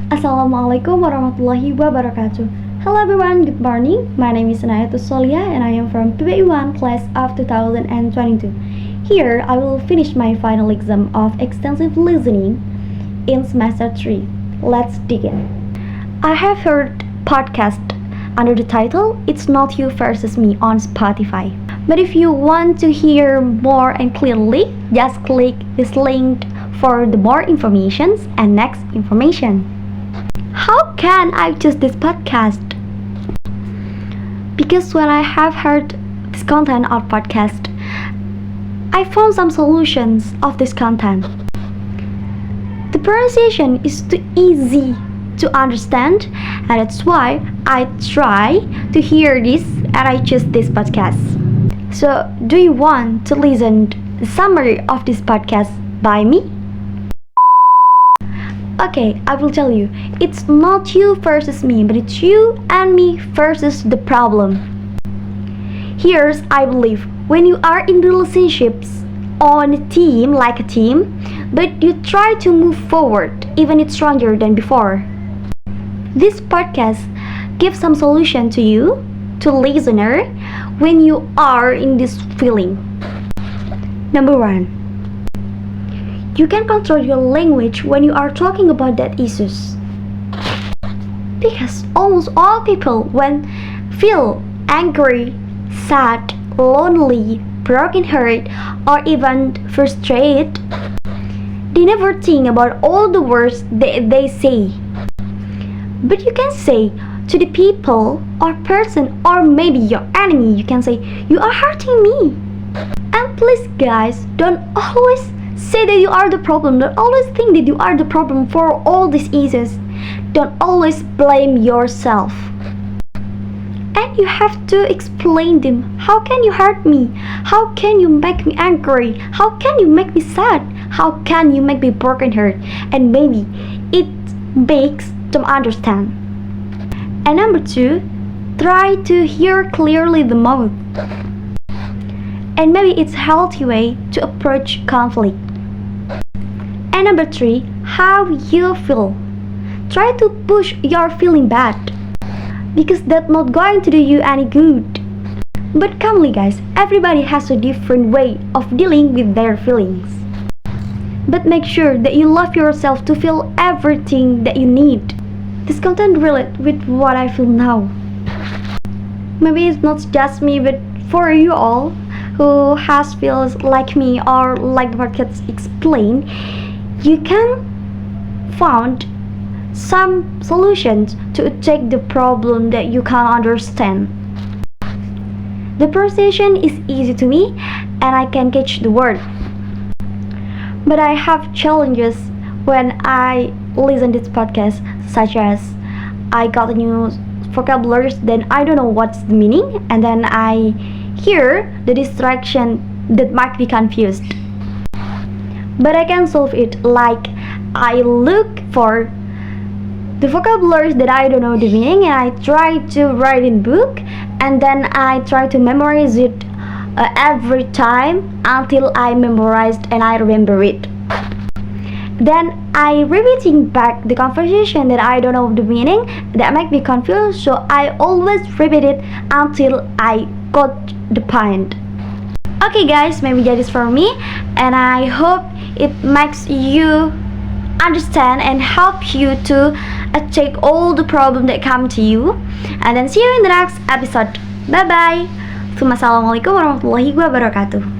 Assalamualaikum warahmatullahi wabarakatuh. Hello everyone, good morning. My name is Anayatus Solia and I am from PBI1 class of 2022. Here I will finish my final exam of extensive listening in semester 3. Let's dig in. I have heard podcast under the title It's Not You Versus Me on Spotify. But if you want to hear more and clearly, just click this link for the more informations and next information. How can I choose this podcast? Because when I have heard this content of podcast, I found some solutions of this content. The pronunciation is too easy to understand, and that's why I try to hear this and I choose this podcast. So, do you want to listen the summary of this podcast by me? Okay, I will tell you. It's not you versus me, but it's you and me versus the problem. Here's I believe when you are in relationships on a team like a team, but you try to move forward even it's stronger than before. This podcast gives some solution to you, to listener, when you are in this feeling. Number 1. You can control your language when you are talking about that issues. Because almost all people when feel angry, sad, lonely, broken heart, or even frustrated, they never think about all the words they say. But you can say to the people or person or maybe your enemy, you can say, you are hurting me. And please guys, don't always say that you are the problem. Don't always think that you are the problem for all these issues. Don't always blame yourself. And you have to explain them. How can you hurt me? How can you make me angry? How can you make me sad? How can you make me broken heart? And maybe it makes them understand. And number 2, try to hear clearly the mouth. And maybe it's a healthy way to approach conflict. And number 3, how you feel. Try to push your feeling bad, because that's not going to do you any good. But calmly guys, everybody has a different way of dealing with their feelings. But make sure that you love yourself to feel everything that you need. This content relates with what I feel now. Maybe it's not just me, but for you all who has feels like me or like the podcast explained, you can find some solutions to take the problem that you can't understand. The pronunciation is easy to me and I can catch the word. But I have challenges when I listen to this podcast, such as I got a new vocabularies, then I don't know what's the meaning, and then I hear the distraction that might be confused. But I can solve it, like I look for the vocabularies that I don't know the meaning and I try to write in book, and then I try to memorize it every time until I memorized and I remember it. Then I repeating back the conversation that I don't know the meaning, that make me confused, so I always repeat it until I got the point. Okay guys, maybe that is for me, and I hope it makes you understand and help you to take all the problem that come to you. And then see you in the next episode. Bye bye. Assalamualaikum warahmatullahi wabarakatuh.